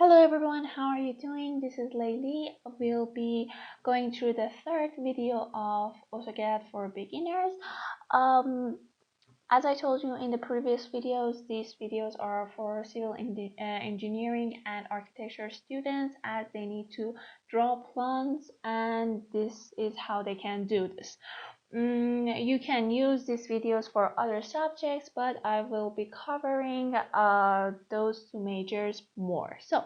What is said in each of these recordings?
Hello everyone, how are you doing? This is Layli. We'll be going through the third video of AutoCAD for beginners. Um, as I told you in the previous videos, these videos are for civil engineering and architecture students as they need to draw plans, and this is how they can do this. You can use these videos for other subjects, but I will be covering those two majors more. So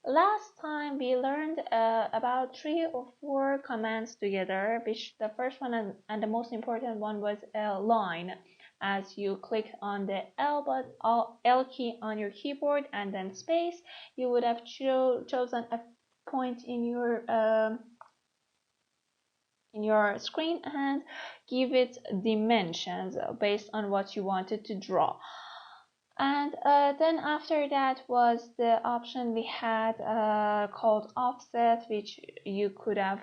last time we learned about 3 or 4 commands together, which the first one and the most important one was a line. As you click on the L key on your keyboard and then space, you would have chosen a point in your screen and give it dimensions based on what you wanted to draw. And then after that was the option we had called offset, which you could have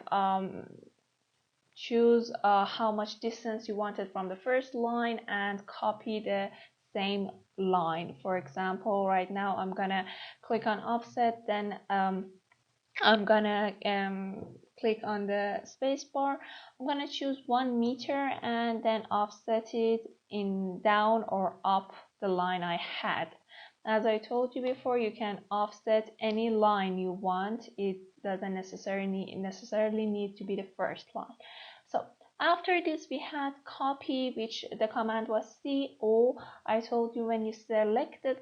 choose how much distance you wanted from the first line and copy the same line. For example, right now I'm gonna click on offset, then I'm gonna click on the space bar. I'm gonna choose 1 meter and then offset it in down or up the line I had. As I told you before, you can offset any line you want. It doesn't necessarily need to be the first line. So after this we had copy, which the command was CO. I told you when you selected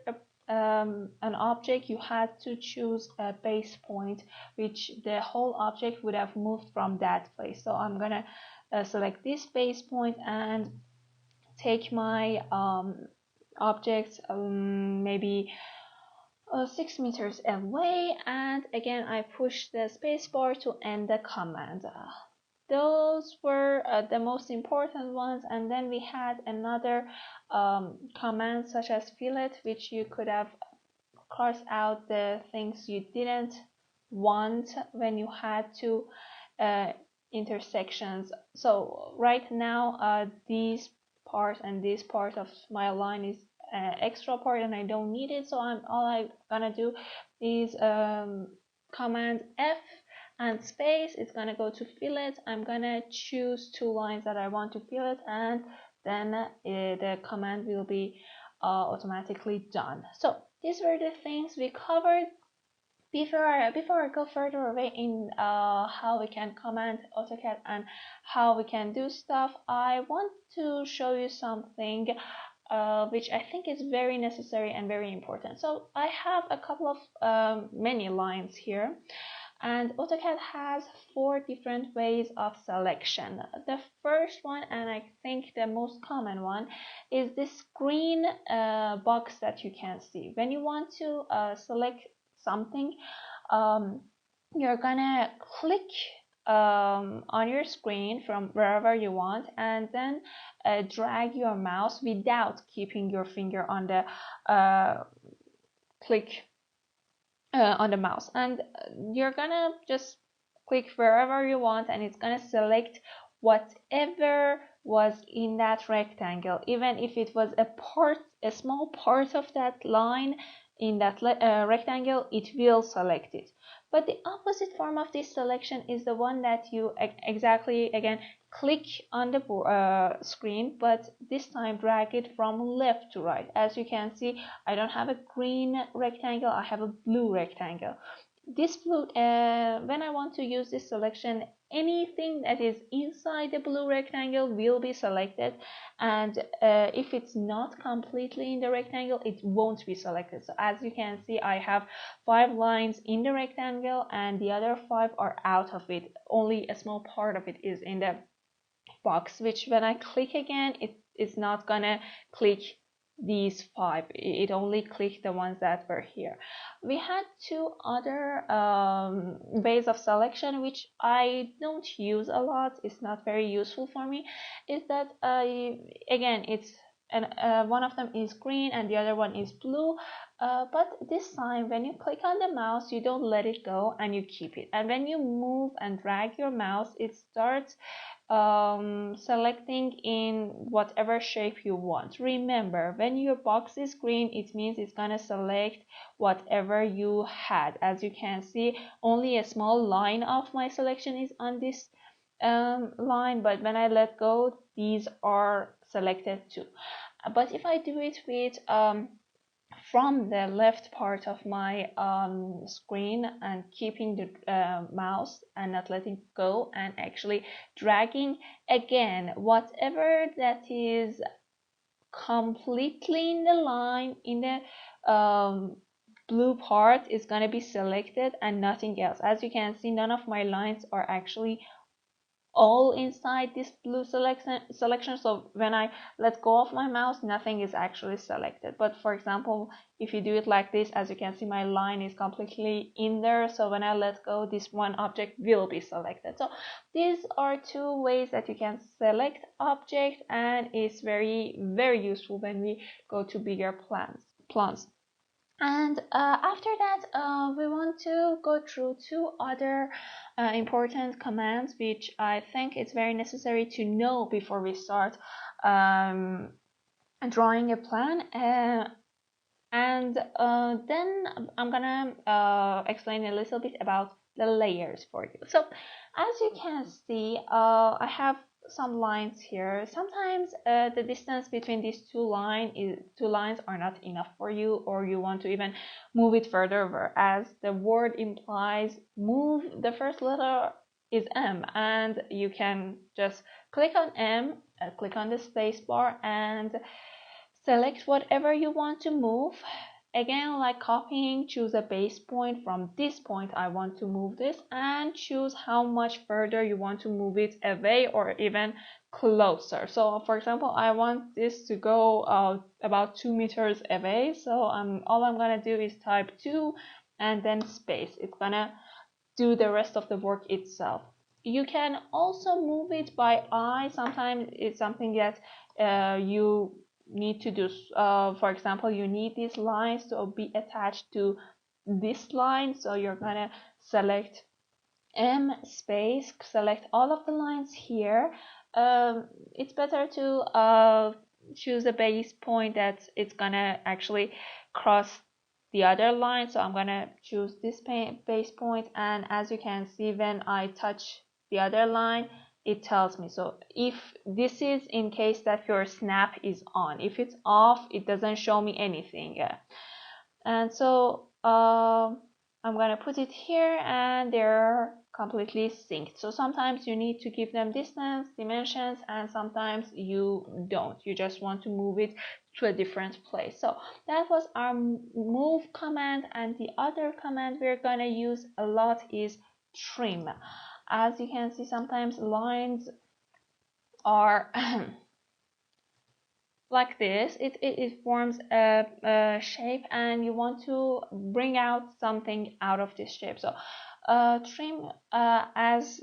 an object, you had to choose a base point, which the whole object would have moved from that place. So I'm gonna select this base point and take my object maybe 6 meters away, and again I push the spacebar to end the command. Those were the most important ones, and then we had another commands such as fillet, which you could have crossed out the things you didn't want when you had to intersections. So right now these part and this part of my line is extra part and I don't need it, so all I'm gonna do is command F and space. It's gonna go to fillet. I'm gonna choose 2 lines that I want to fillet, and then the command will be automatically done. So these were the things we covered. Before I go further away in how we can command AutoCAD and how we can do stuff, I want to show you something which I think is very necessary and very important. So I have a couple of many lines here, and AutoCAD has 4 different ways of selection. The first one, and I think the most common one, is this green box that you can see. When you want to select something, you're gonna click on your screen from wherever you want, and then drag your mouse without keeping your finger on the click on the mouse, and you're gonna just click wherever you want, and it's gonna select whatever was in that rectangle. Even if it was a small part of that line in that rectangle, it will select it. But the opposite form of this selection is the one that you exactly again click on the screen, but this time drag it from left to right. As you can see, I don't have a green rectangle, I have a blue rectangle. This blue, when I want to use this selection, anything that is inside the blue rectangle will be selected, and if it's not completely in the rectangle, it won't be selected. So as you can see, I have 5 lines in the rectangle and the other 5 are out of it. Only a small part of it is in the box, which when I click again, it is not gonna click these 5. It only clicked the ones that were here. We had 2 other ways of selection which I don't use a lot. It's not very useful for me. Is that again, it's one of them is green and the other one is blue, but this time when you click on the mouse, you don't let it go and you keep it, and when you move and drag your mouse, it starts selecting in whatever shape you want. Remember, when your box is green, it means it's gonna select whatever you had. As you can see, only a small line of my selection is on this line, but when I let go, these are selected too. But if I do it with from the left part of my screen and keeping the mouse and not letting go and actually dragging, again, whatever that is completely in the line in the blue part is going to be selected and nothing else. As you can see, none of my lines are actually all inside this blue selection, so when I let go of my mouse, nothing is actually selected. But for example, if you do it like this, as you can see, my line is completely in there, so when I let go, this one object will be selected. So these are two ways that you can select object, and it's very useful when we go to bigger plants. And after that, we want to go through two other important commands, which I think it's very necessary to know before we start drawing a plan. And then I'm gonna explain a little bit about the layers for you. So as you can see, I have some lines here. Sometimes the distance between these two lines are not enough for you, or you want to even move it further, whereas the word implies move. The first letter is M, and you can just click on M, click on the space bar, and select whatever you want to move. Again, like copying, choose a base point. From this point, I want to move this, and choose how much further you want to move it away or even closer. So for example, I want this to go about 2 meters away. So all I'm gonna do is type 2 and then space. It's gonna do the rest of the work itself. You can also move it by eye. Sometimes it's something that you need to do. For example, you need these lines to be attached to this line, so you're gonna select M space, select all of the lines here. It's better to choose a base point that it's gonna actually cross the other line. So I'm gonna choose this base point, and as you can see, when I touch the other line, it tells me. So if this is in case that your snap is on, if it's off, it doesn't show me anything. And so I'm gonna put it here, and they're completely synced. So sometimes you need to give them distance, dimensions, and sometimes you don't. You just want to move it to a different place. So that was our move command, and the other command we're gonna use a lot is trim. As you can see, sometimes lines are like this. It forms a shape, and you want to bring out something out of this shape. So trim, as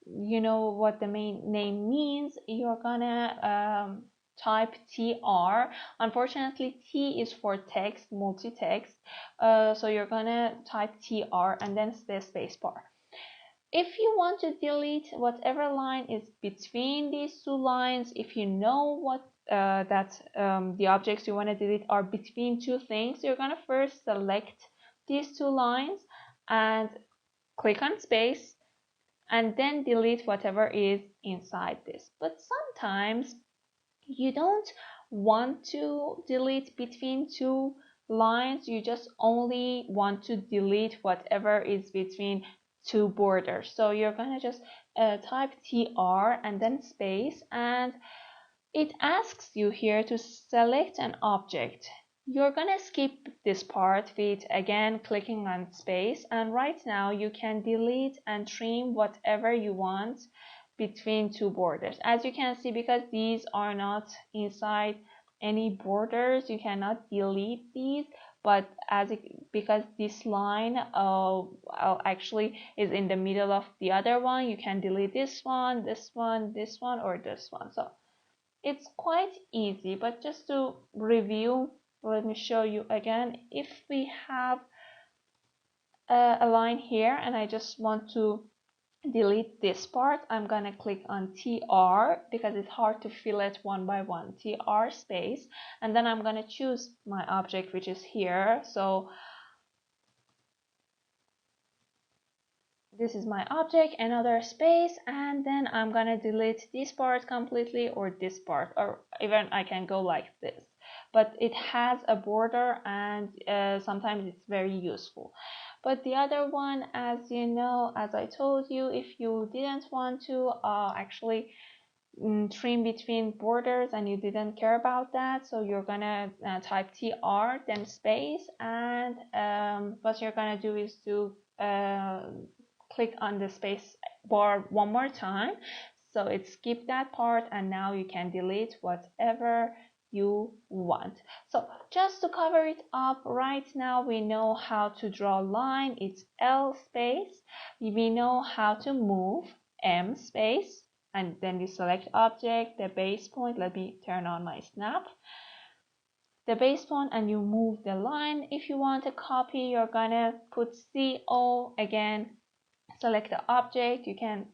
you know what the main name means, you're gonna type TR. Unfortunately, T is for text, multi-text, so you're gonna type TR and then the space bar. If you want to delete whatever line is between these two lines, if you know what the objects you want to delete are between two things, you're gonna first select these two lines and click on space, and then delete whatever is inside this. But sometimes you don't want to delete between two lines, you just only want to delete whatever is between two borders. So you're gonna just type TR and then space, and it asks you here to select an object. You're gonna skip this part with again clicking on space, and right now you can delete and trim whatever you want between two borders. As you can see, because these are not inside any borders, you cannot delete these, but because this line actually is in the middle of the other one, you can delete this one, this one, this one, or this one. So it's quite easy. But just to review, let me show you again. If we have a line here and I just want to delete this part. I'm gonna click on TR because it's hard to fillet one by one. TR space, and then I'm gonna choose my object, which is here. So this is my object, another space, and then I'm gonna delete this part completely, or this part, or even I can go like this, but it has a border, and sometimes it's very useful. But the other one, as you know, as I told you, if you didn't want to actually trim between borders and you didn't care about that, so you're gonna type TR then space, and what you're gonna do is to click on the space bar one more time, so it skipped that part, and now you can delete whatever you want. So just to cover it up, right now we know how to draw line, it's L space. We know how to move, M space, and then you select object, the base point. Let me turn on my snap. The base point, and you move the line. If you want a copy, you're gonna put CO again, select the object. You can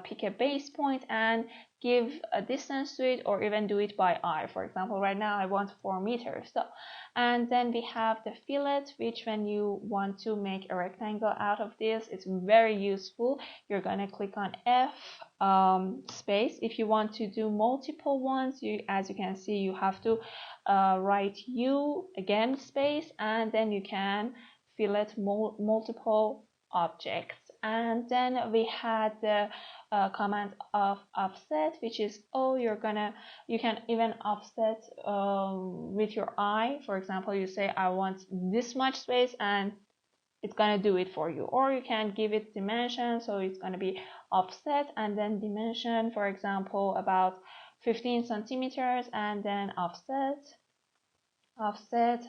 pick a base point and give a distance to it, or even do it by eye. For example, right now I want 4 meters. So, and then we have the fillet, which when you want to make a rectangle out of this, it's very useful. You're gonna click on F space. If you want to do multiple ones, as you can see, you have to write U again space, and then you can fillet multiple objects. And then we had the command of offset, which is you can even offset with your eye. For example, you say I want this much space, and it's gonna do it for you. Or you can give it dimension, so it's gonna be offset and then dimension, for example, about 15 centimeters, and then offset,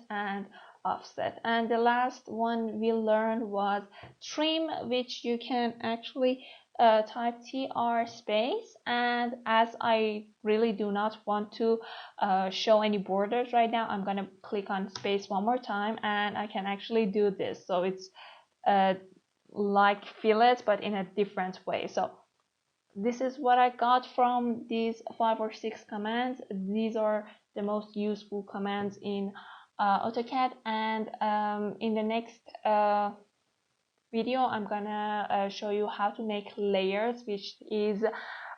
and offset. And the last one we learned was trim, which you can actually type TR space, and as I really do not want to show any borders right now, I'm gonna click on space one more time, and I can actually do this. So it's like fillet, but in a different way. So this is what I got from these 5 or 6 commands. These are the most useful commands in AutoCAD, and in the next video I'm gonna show you how to make layers, which is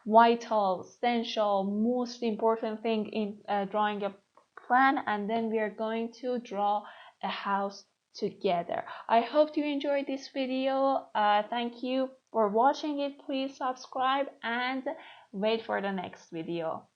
vital, essential, most important thing in drawing a plan, and then we are going to draw a house together. I hope you enjoyed this video. Thank you for watching it. Please subscribe and wait for the next video.